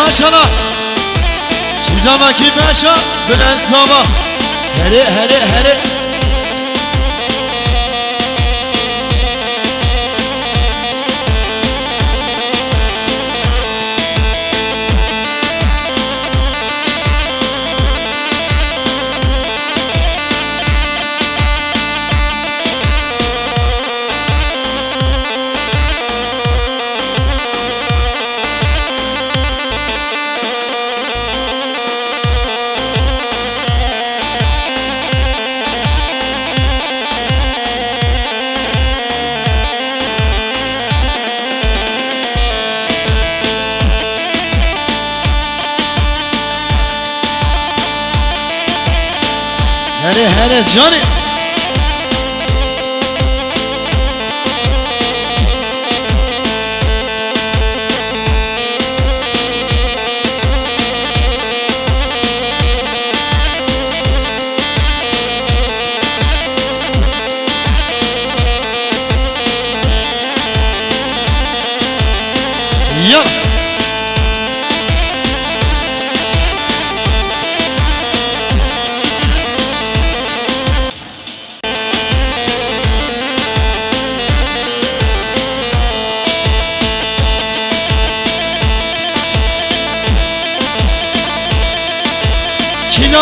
maşallah. Kim zaman ki başa Bülent Sabah. Hele hele hele. هله هله جاني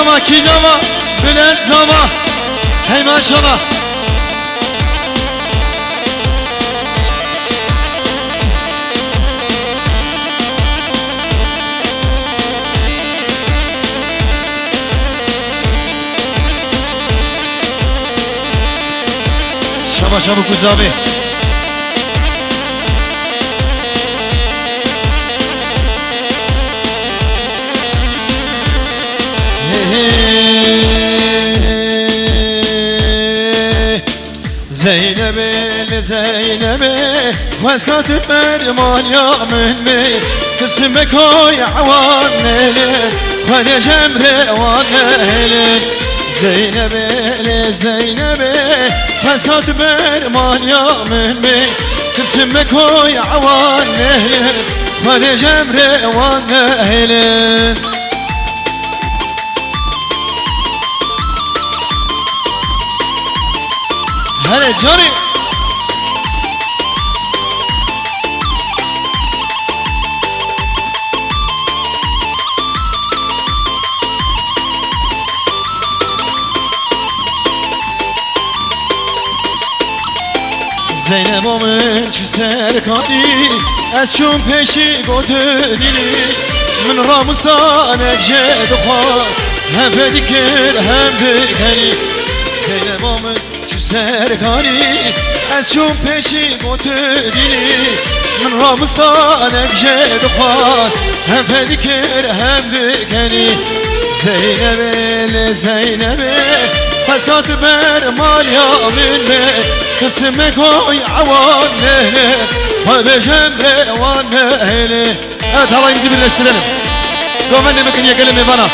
يلا کی زما بلند زما هی ماشاءالله شما شما کوزامی زينبي لزينبي واسكت برمان يا مني ترسمك يا عوان خاني جمري وانهلين زينبي لزينبي واسكت برمان يا مني ترسمك يا عوان خاني جمري وانهلين هلا جاني زينب من شو سركاني أشوم بيشي قدريني من راموسانك جد خواست هم فديكر هم بكني زينب من سرکاری از شوم پیشی متدینی من رامستانک جد خواست هم فدیکر هم بکنی زینبه لزینبه از کات بر مال یامنه قسمک های عوان نهنه های بجم روان نهنه evet havayımızı birleştirelim Gomen bakın yakalım bana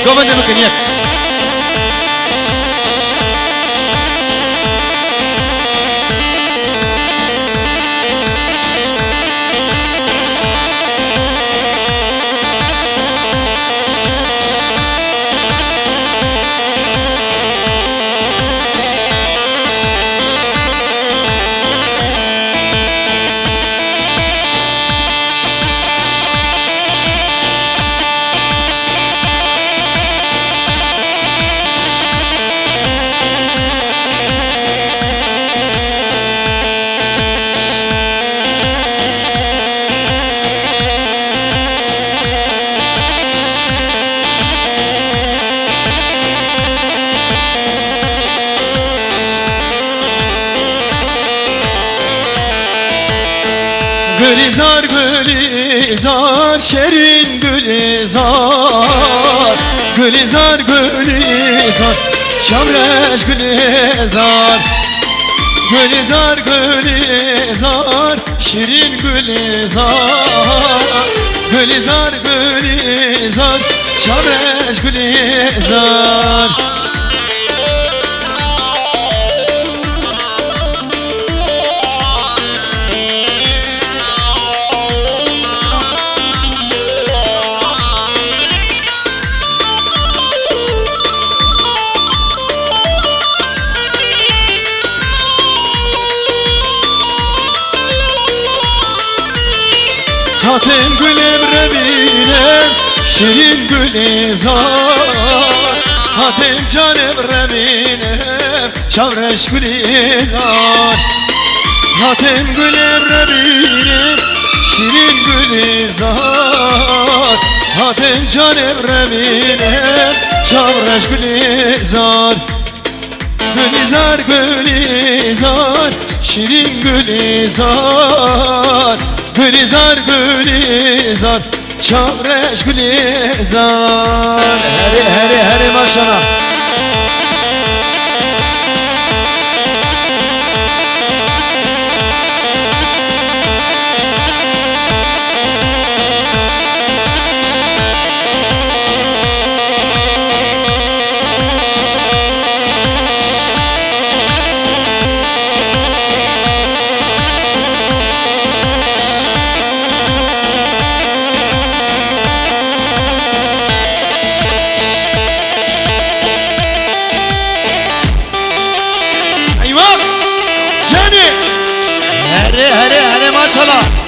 Gomen bakın yak Gülizar gülizar şerin gülizar Gülizar gülizar şamreş gülizar Gülizar gülizar şirin gülizar Gülizar gülizar şamreş gülizar Hatem gülüm reminem şirin gülizar Hatem canım reminem çavreş gülizar Hatem gülüm reminem şirin gülizar Hatem canım reminem çavreş gülizar Gülizar gülizar şirin gülizar Gülizar gülizar çavreş gülizar Heri maşallah هري ما شاء الله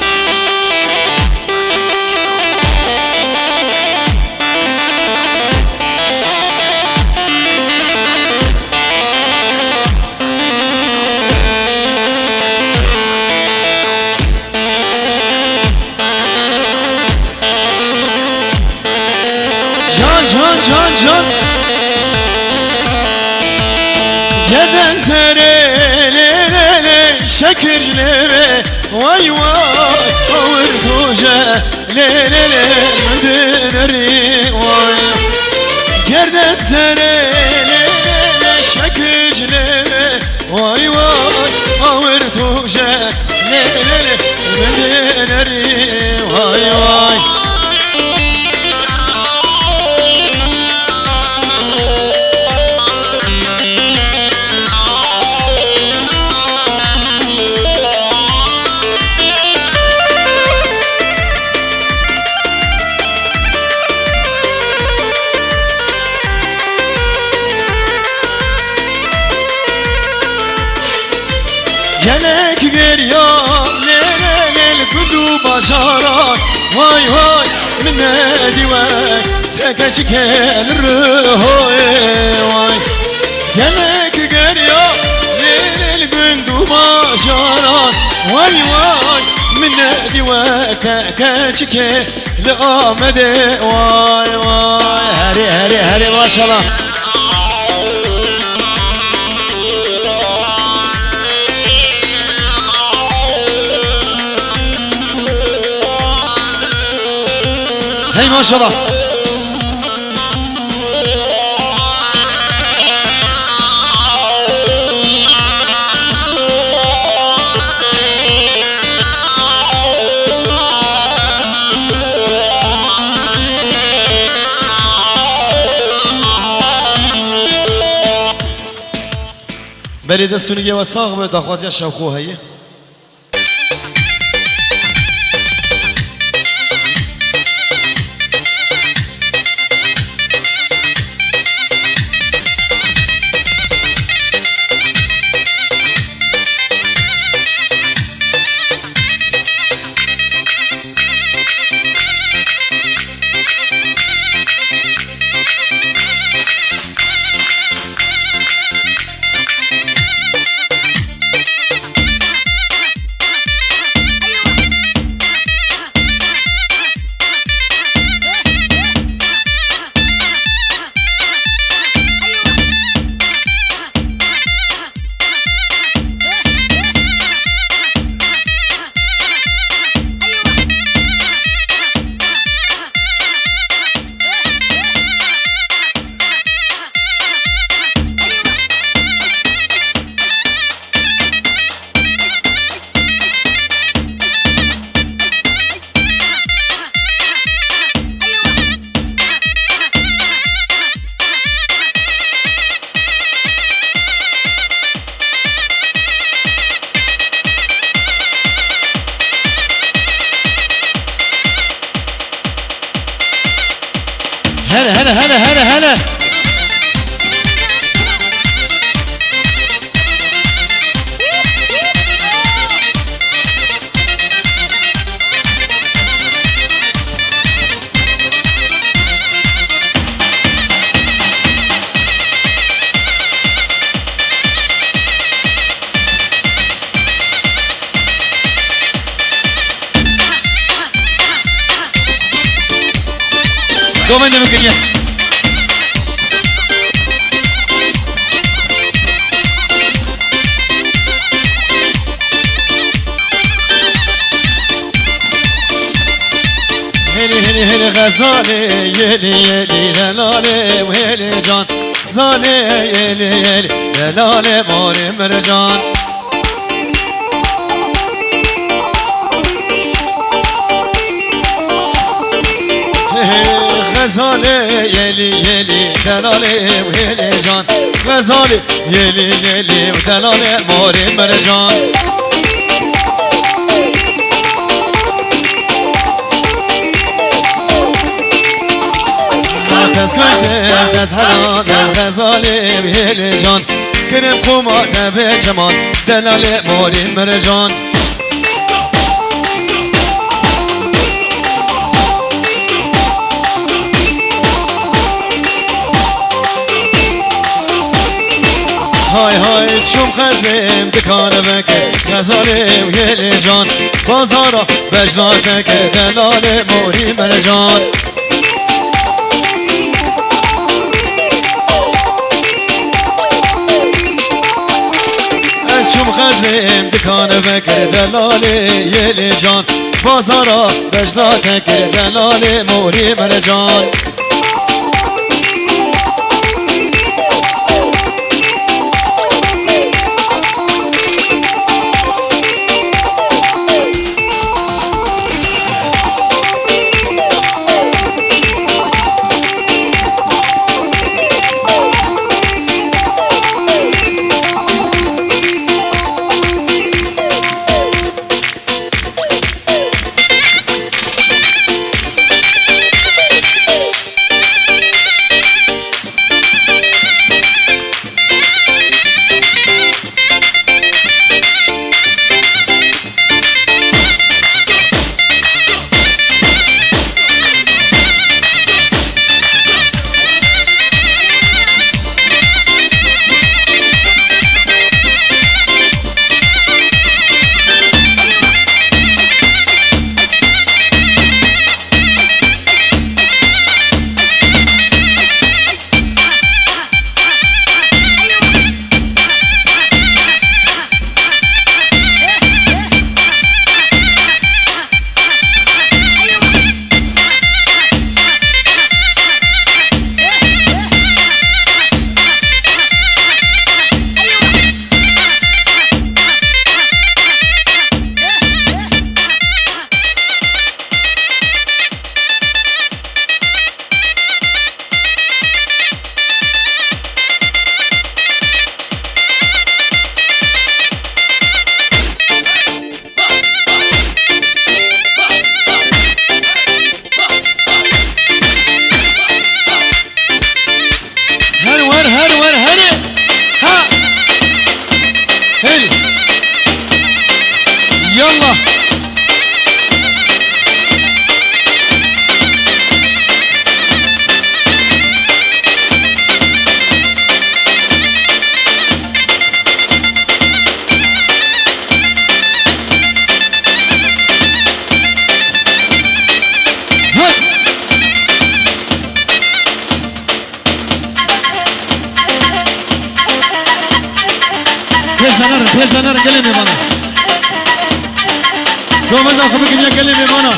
جان Yerden serelere şekirlere Vay vay ağır tuğca lelele döneri vay Yerden serelere şekirlere Vay vay ağır tuğca lelele döneri vay vay Gelek geliyor lelelel kudu başaran Vay vay minne divan teke çikelir hoy vay Gelek geliyor lelel kudu başaran Vay vay minne divan teke çikelir amede Vay vay heri maşallah Hey maşallah بلده سونیه و ساق به دخوازی شوکو هیه هلا دومين نمكنيه هلي هلي غزالي يلي يلي لالي وهلي جان زالي يلي يلي لالي موري مرجان غزالي يلي يلي دلالي وهلي جان غزالي يلي يلي ودلالي موري مرجان كاس كشتم كاس حلال غزالي وهلي جان كرم خوما نبي جمان دلالي موري مرجان هاي هاي شوم خزم دكان بكر غزالي ويلي جان بازارا بجلال بكر دلال موري مرجان شوم خزم دكان بكر دلالي يلي جان بازارا بجلال بكر دلال موري مرجان تهز لنا قلمي بنا دوما ناخذ يا قلمي بنا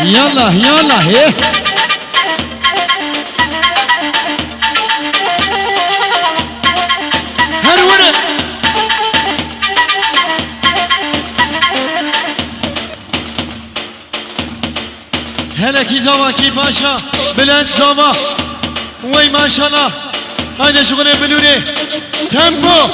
يلا يلا هي هرورة هلا كي زوا كي باشا بلند زوا وي ما شاء الله هذا شغل بلوري تيمبو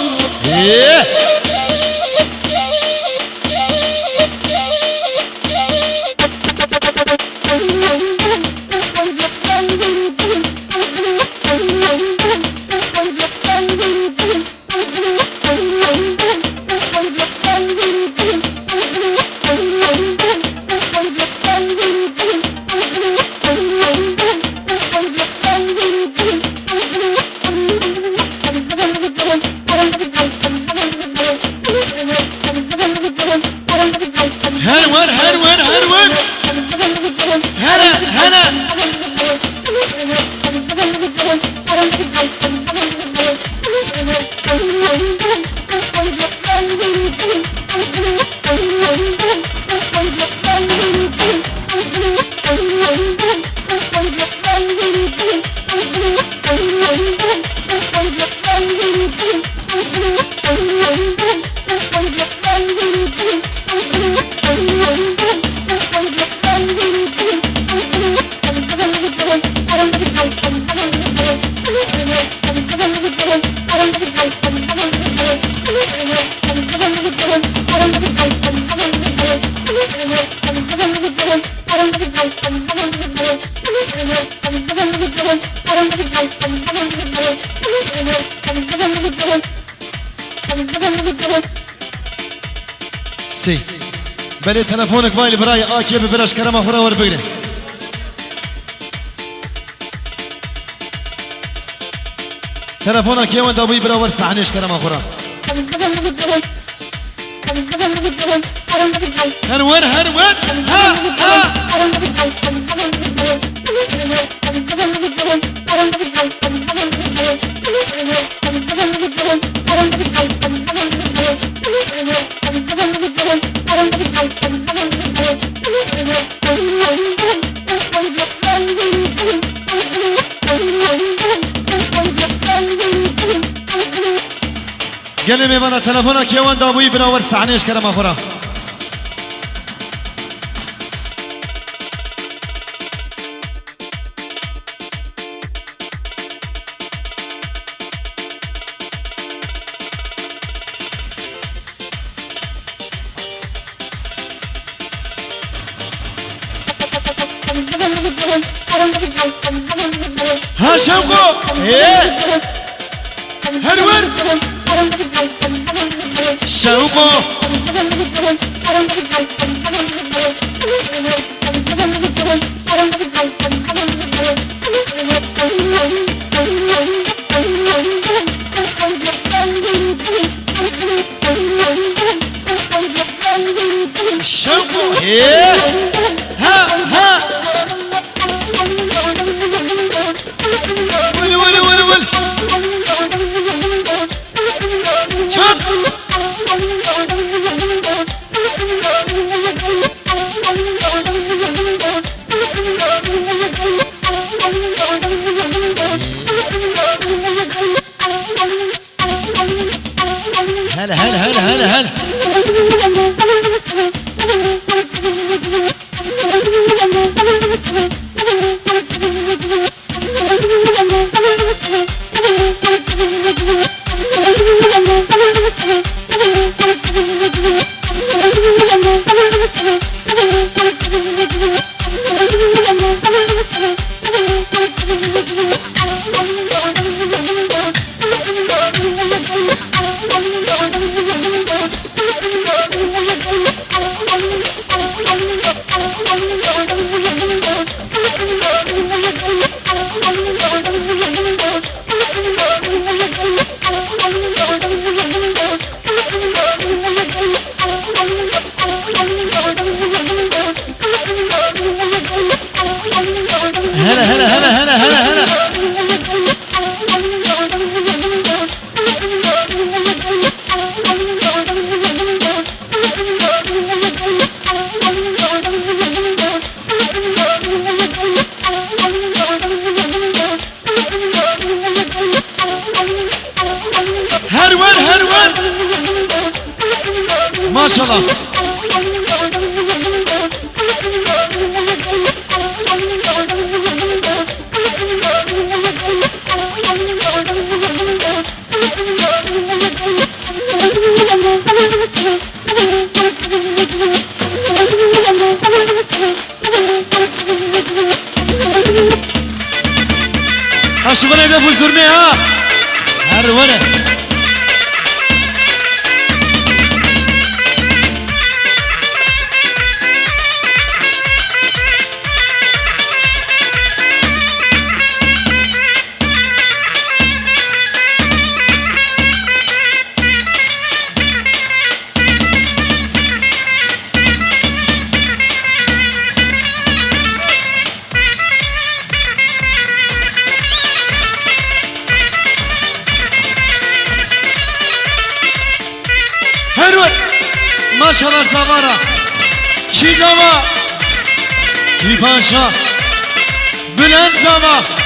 مرسی بله تلفونك وایل برای آکی ببرش کرم خورا ور بگیره تلفونك يوم دابوي برا ور صحنش کرم خورا هرون هرون ها ها قال لي بنا تلفونك يوان دابوي بنا ور صحنش کرم خورا ها شوقو ايه هرور شوقو شوقو ايه ها ها ول ول ول ول شوق هلا هلا هلا هلا هلا ما شاء الله الشغل ده فوزرني ها هرونه ما شاء الله زمانه کی زمان کی پاشا بلند زمان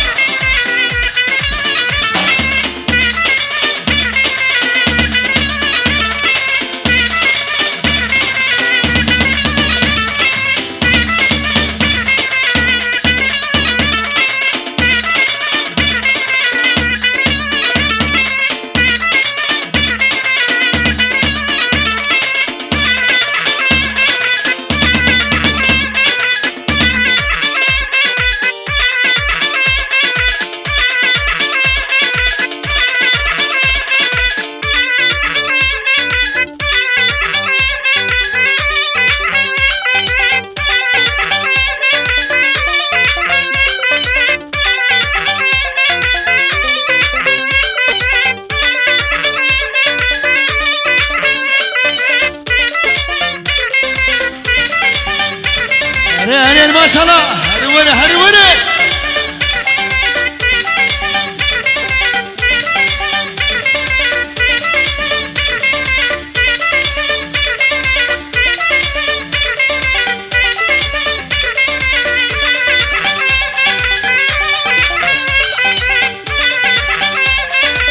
maşallah. Hadi vere, hadi vere.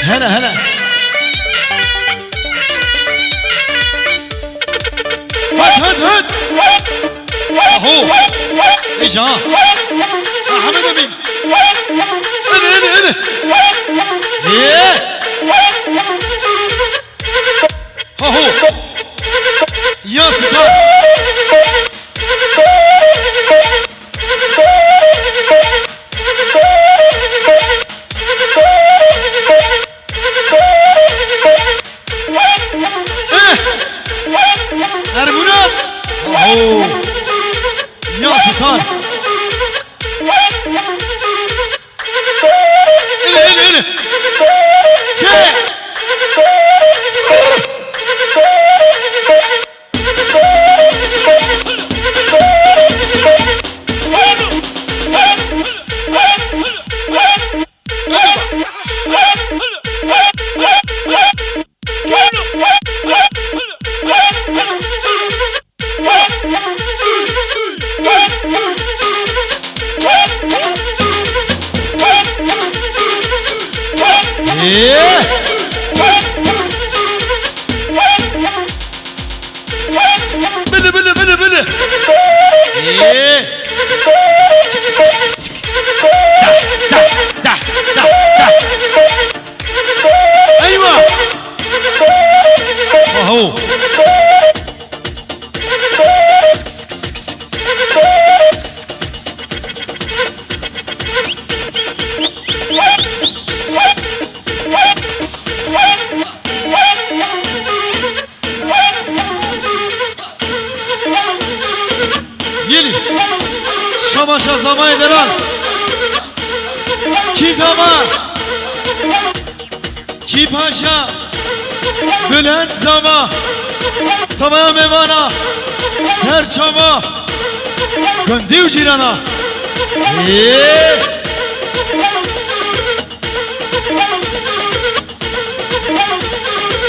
هلا هلا هد هد هد اهو ايش ها حمد امين ايه اهو يا ستار ارمونات اهو يا ستار اله بله بله بله بله ايوه اهو Yeli Şamaşa zaman ederan Ki zaman Ki paşa Bülent zaman Tamam evana Serçava Göndiv cirana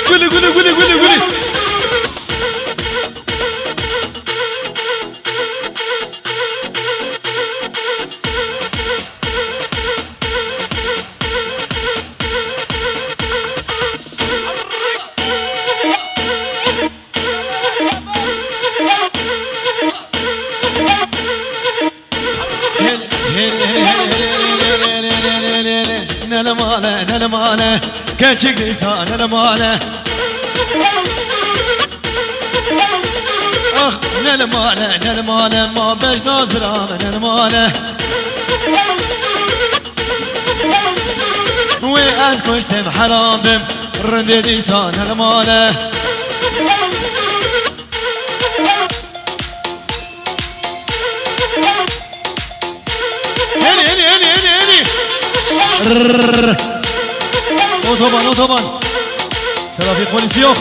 Gülü gülü gülü gülü gülü Nelemale Gerçek lisan nelemale Ah nelemale Ma beş nazıram nelemale Ve az koştum haramdım Rinde lisan nelemale Heli Otoban Trafik polisi yok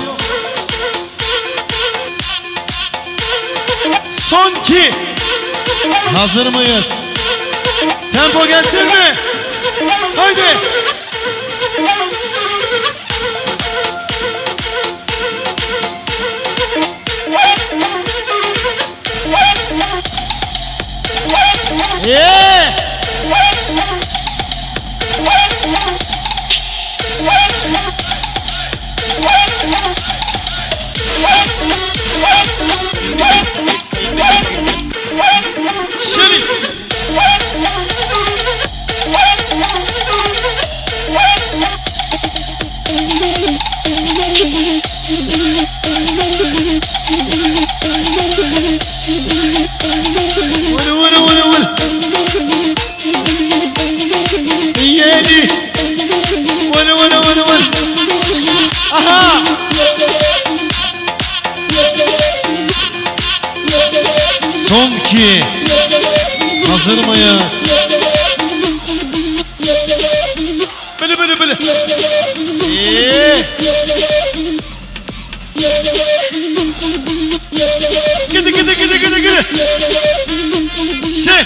Son ki Hazır mıyız? Tempo gelsin mi? Haydi Son ki Hazır mıyız? Böyle Gide Şey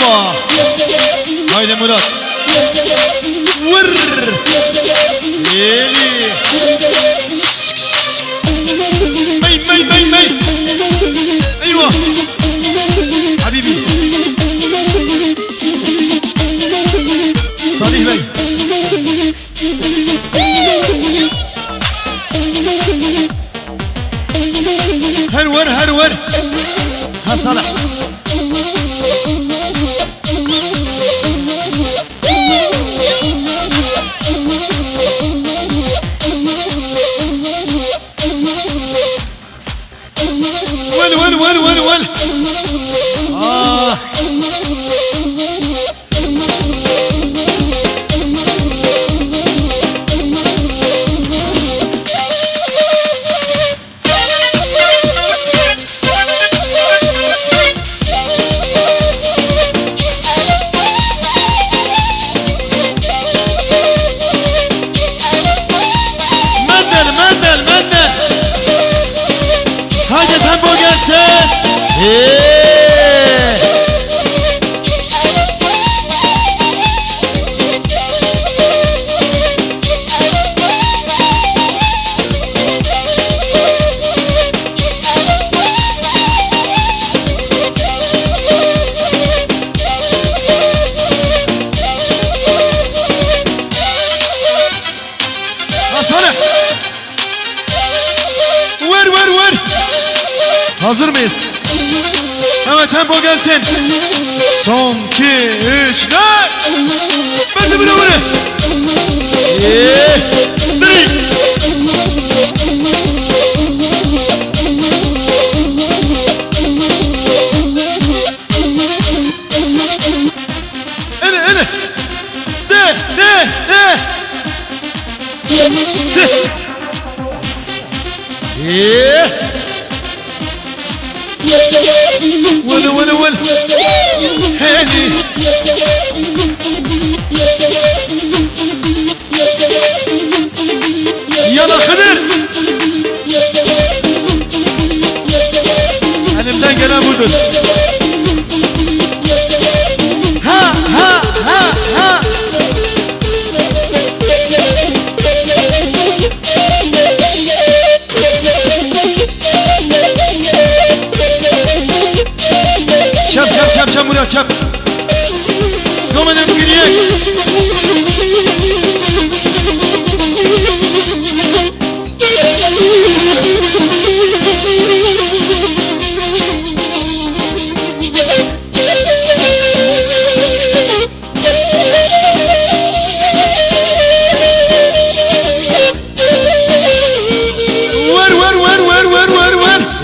ايوه هايدي مراد ور يلي مي مي مي مي ايوه حبيبي صالح بي هرور هرور ها صالح ول هاجت همبو جالسين hazır mıyız? Evet tempo gelsin. Son 2 3 4. Ben de bunu. Ele de ول هاني يلا خضر elimden gelen budur ha ha ha ha Çap Murat çap. Kom edelim bugün ye.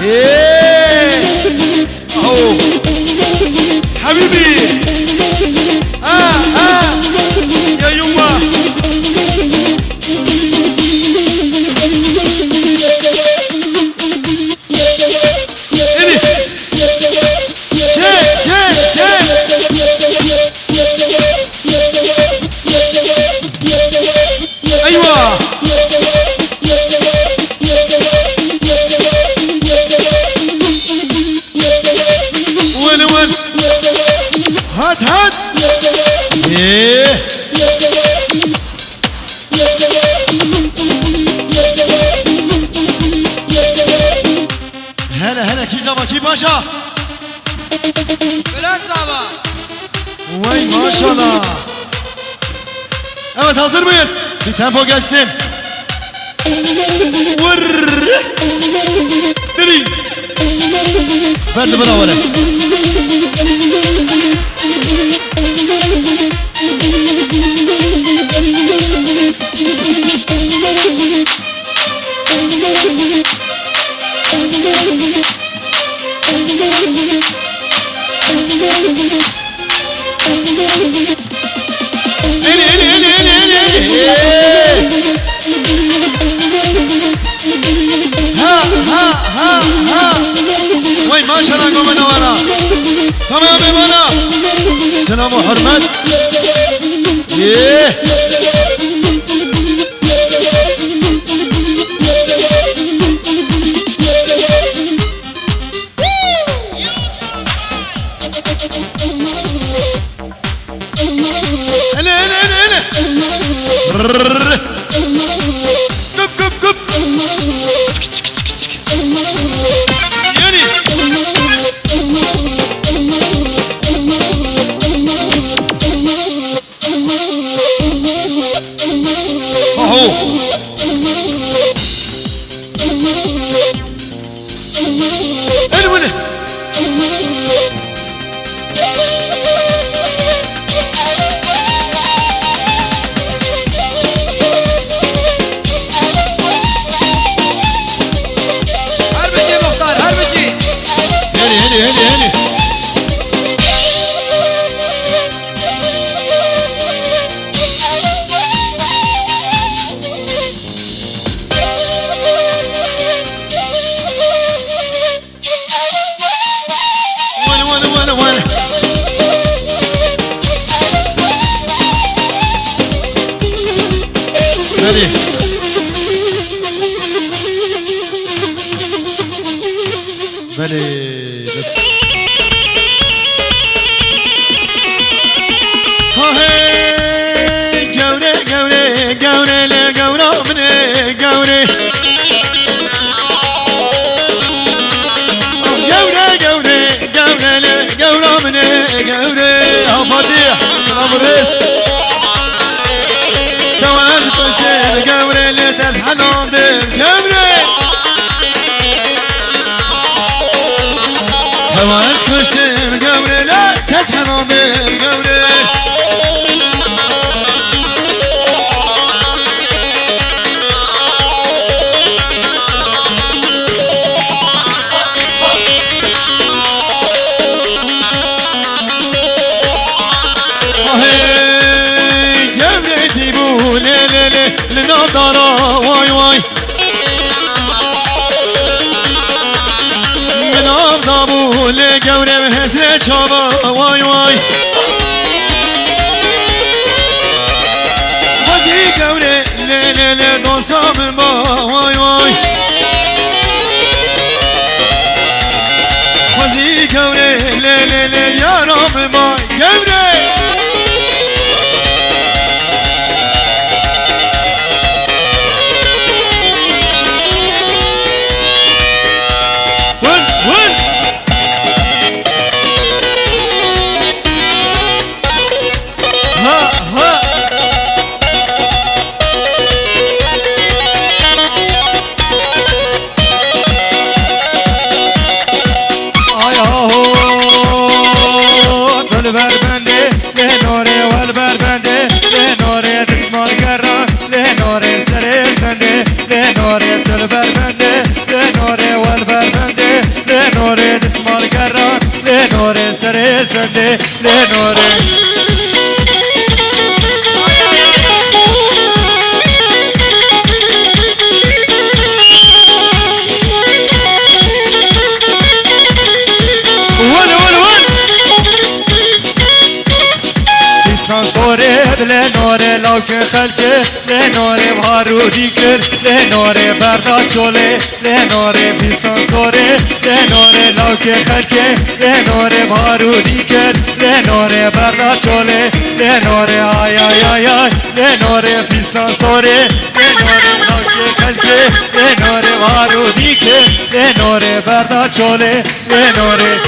Ver. Oh. حبيبي يا يما ايوه وين هات هلا كيزا كي باشا Bülent Zava. Vay maşallah. Evet hazır mıyız? Bir tempo gelsin. Vur. Diri. Ben de buna varım. Vay maşallah komuna vara. Tamam bana. Selamı hürmet. قوري قوري قوري لقورا مني قوري قوري قوري قوري لقورا مني قوري يا فضيح سلام الرئيس تواز قشتي قوري اللي تزحلون بالقوري تواز قشتي قوري اللي تزحلون بالقوري لنظرة واي واي من أفضابو لقوري بهزر شابا واي واي وزي قوري ليلي دوسا من با واي واي وزي قوري ليلي يارا من با قوري سندي لنوري لنوري لو كخلته لنوري بهارودي كر لنوري بردا چوله لنوري فيستان سوري لنوري لو كخلته لنوري بهارودي كر لنوري بردا چوله لنوري آي آي آي آي لنوري فيستان سوري لنوري لو كخلته لنوري بهارودي كر لنوري بردا چوله لنوري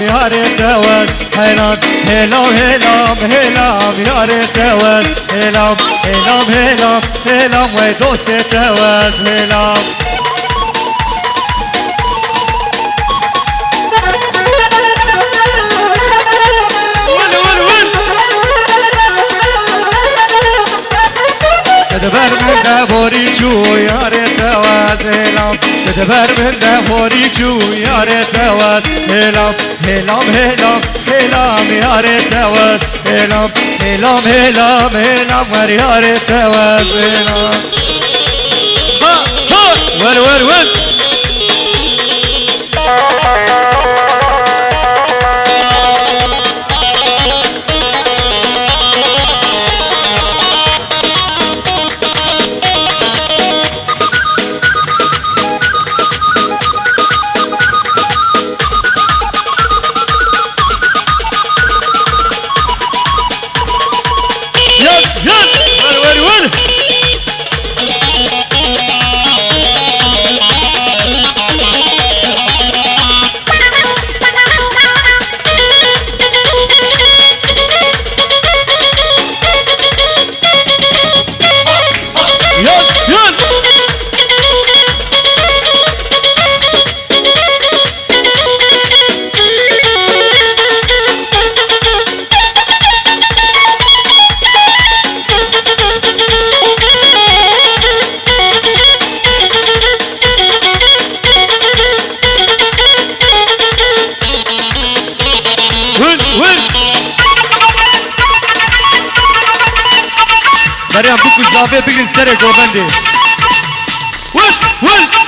يا ريت دوت هلام هلام هلام هلام يا ريت دوت هلام هلام هلام هلام ودوست دوت هلام تدبر من دبوری جو یار دوت هلام تدبر من دبوری جو یار دوت هلام هلام هلام هلام یار دوت هلام هلام هلام هلام ور یار دوت هلام ها ها ور ور ور مريم بكو زافي بگن سر گوبنده ول ول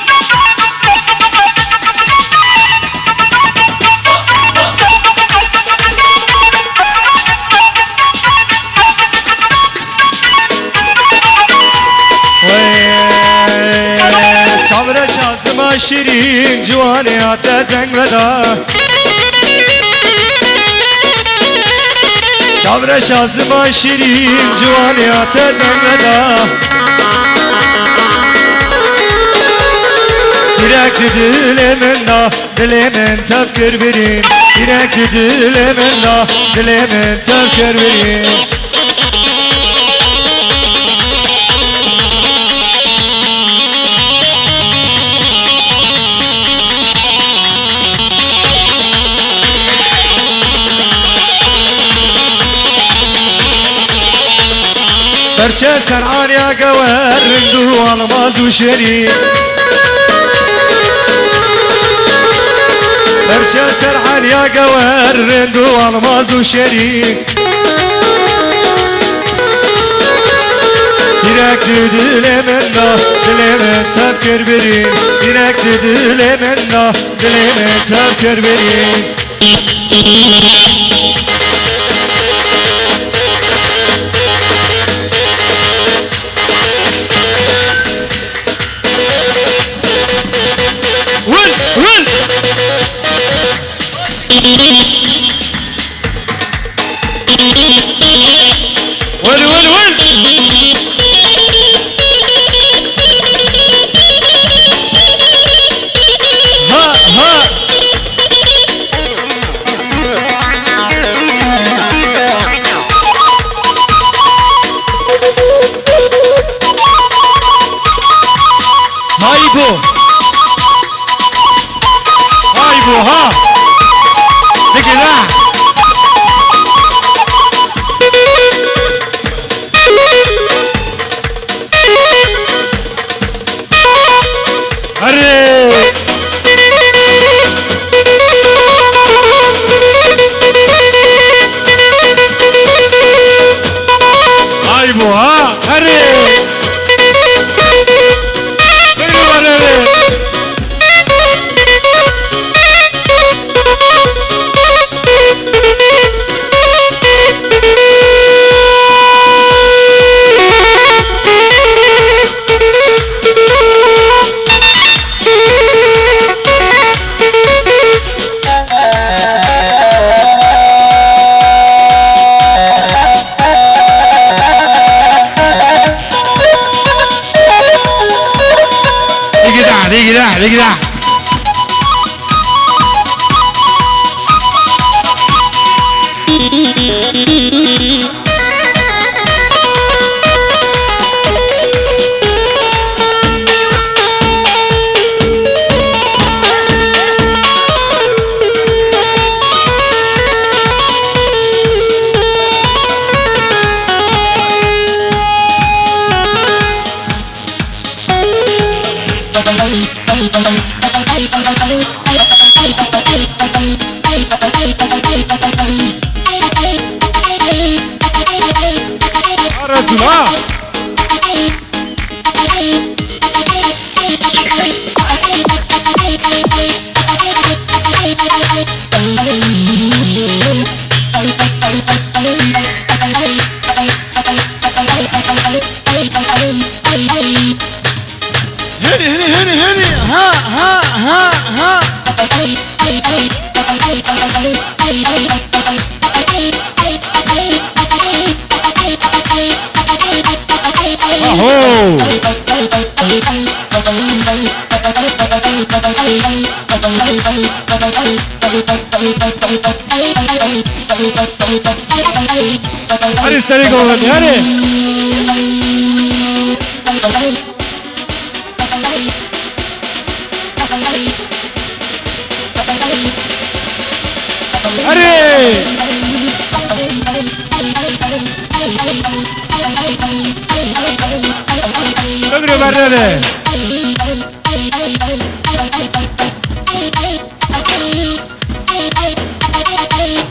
چاور شازما شیرین جوانی آتا جنگ ودا چاور شازما شیرین جوانی آتا جنگ ودا direkt dilim da dilimin tefkir vereyim direkt dilim da dilimin tefkir vereyim Perçe sen arya gever rindu almaz uşeri Perçe sen arya gever rindu almaz uşeri Direkt dilimin da dilimin tefkir verin Direkt dilimin da dilimin tefkir verin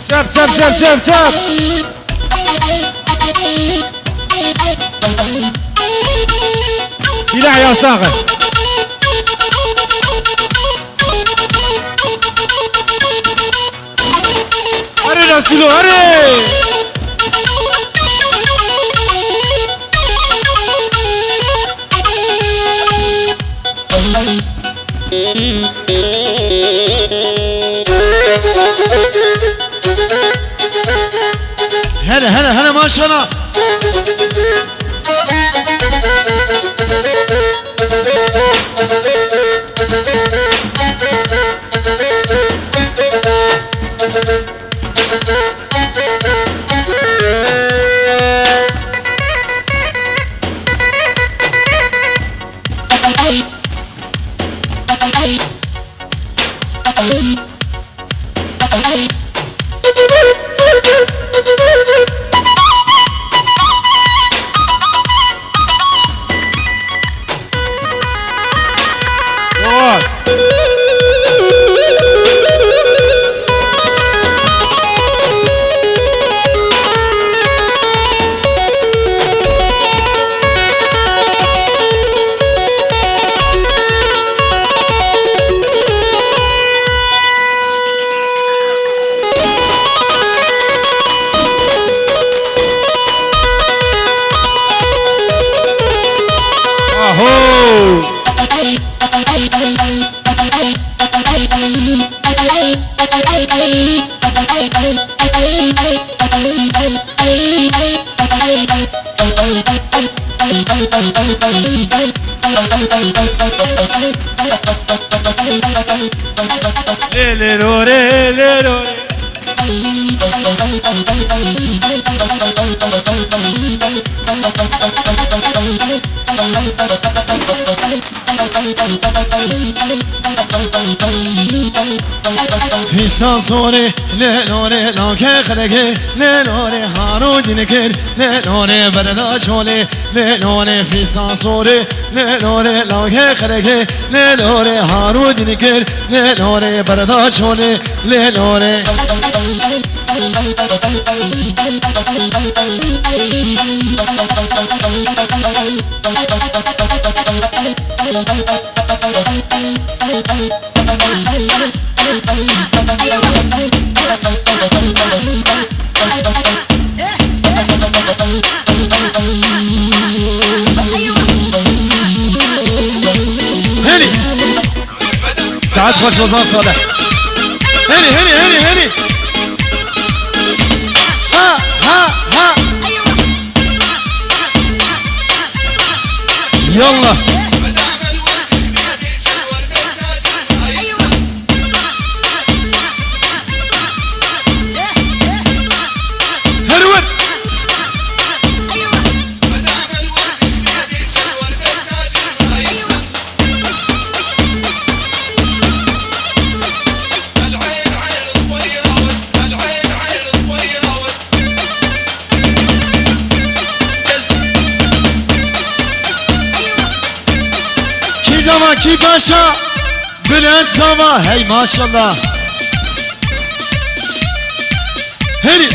Chop, chop, chop, chop, chop. ساغر هري رسولو هري هلا هلا هلا ما شاء الله. فيسان صوري لنوري لانكي خلقي لنوري هارو دينكر لنوري بردا شولي لنوري فيسان صوري لنوري لانكي خلقي لنوري هارو دينكر لنوري بردا شولي لنوري سعد خوش وزان صالح هني هني هني هني ها ها ها يلا هرود كي باشا بلند زما هي ما شاء الله هني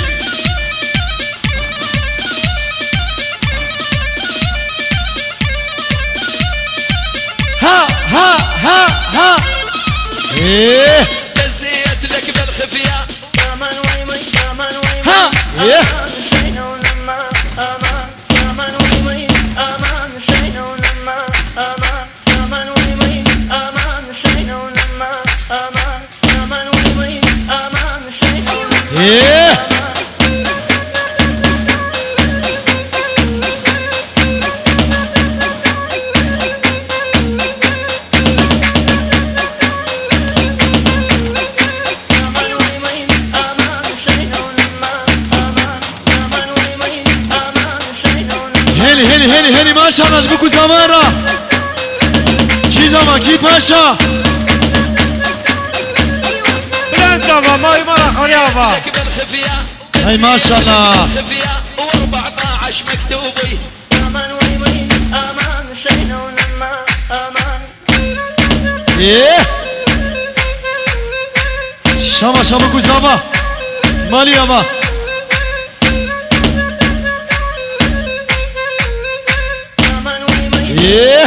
ها ها ها ها ايه نسيت لك بالخفيه ها ايه ايه هني ما شاء الله جبكوا زمارة كي زمان كي باشا بلان زما ماي مرة خليافة هاي ما شاء الله و14 مكتوبي ايه شاما شاما كوزابا مالي يابا ايه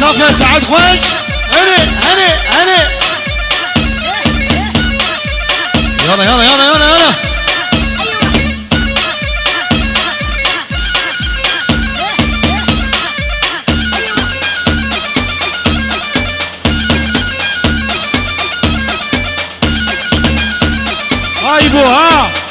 صافية سعد خوش هني هني هني يلا يلا يلا يلا يلا هاي بو ها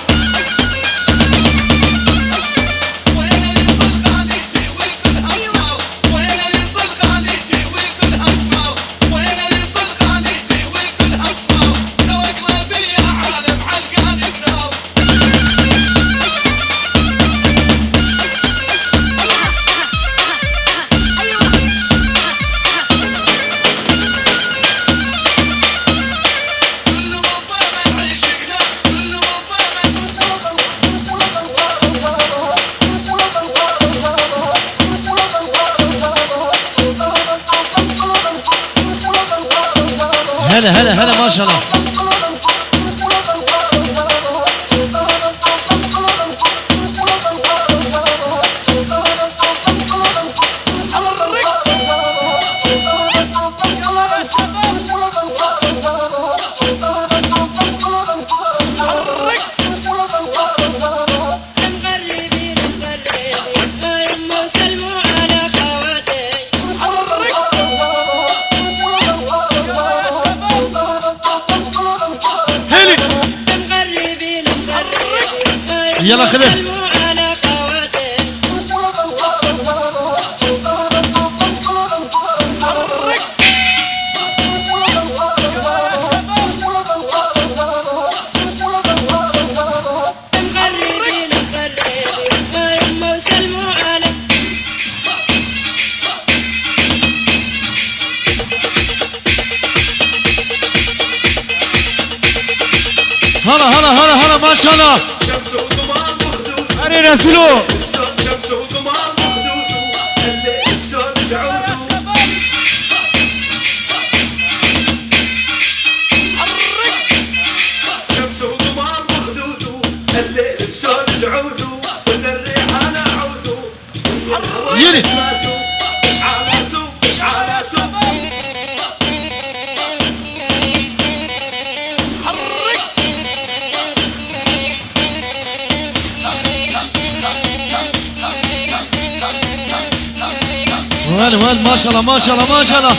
هلا هلا هلا ما شاء الله يلا خذ هلا هلا هلا هلا ما شاء الله أنا رسولو يلي وين وين ما شاء الله ما شاء الله ما شاء الله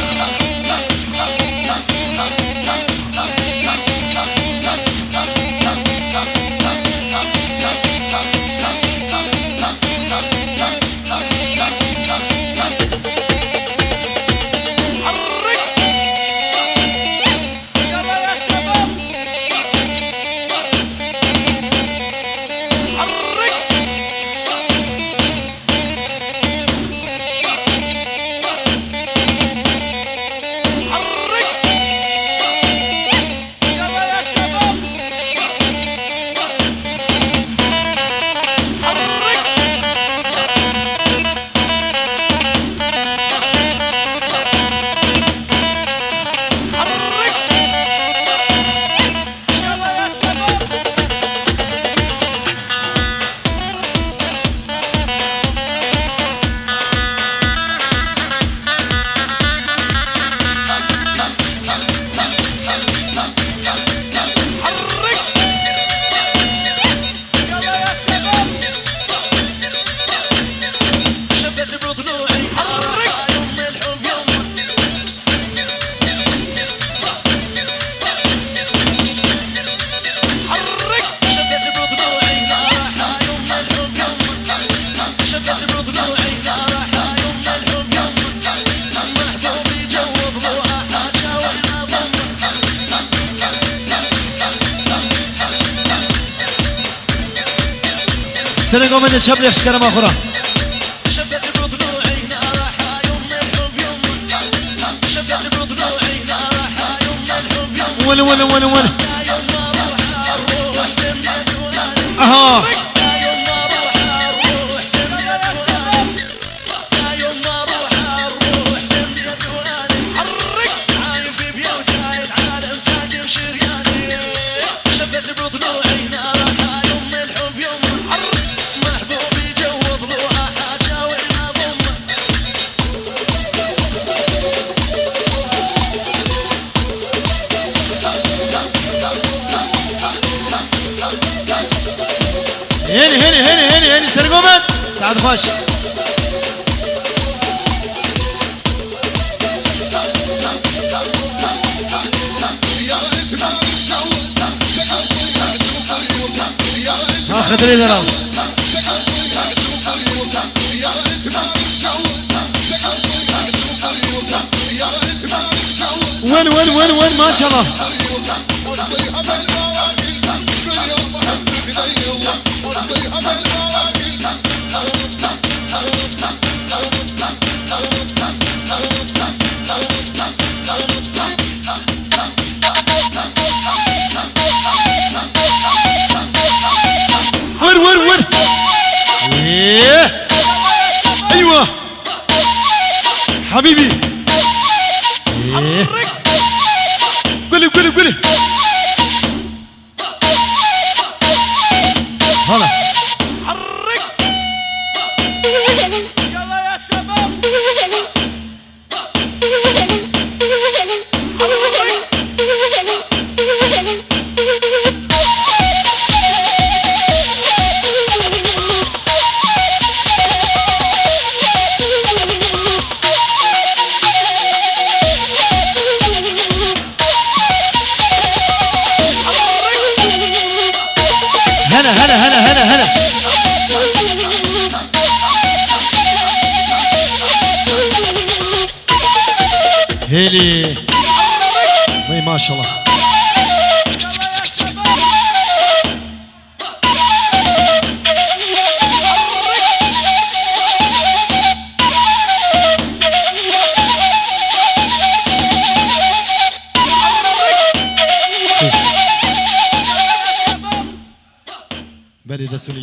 سنة قوم من شاب يخش كلام آخره وين وين وين وين اها هني سرقومت سعد خوش خدري درام وين ما شاء الله وين ايوه حبيبي قولي هلا حرك يلا يا شباب هلا هيلي وي ما شاء الله بلي دسولي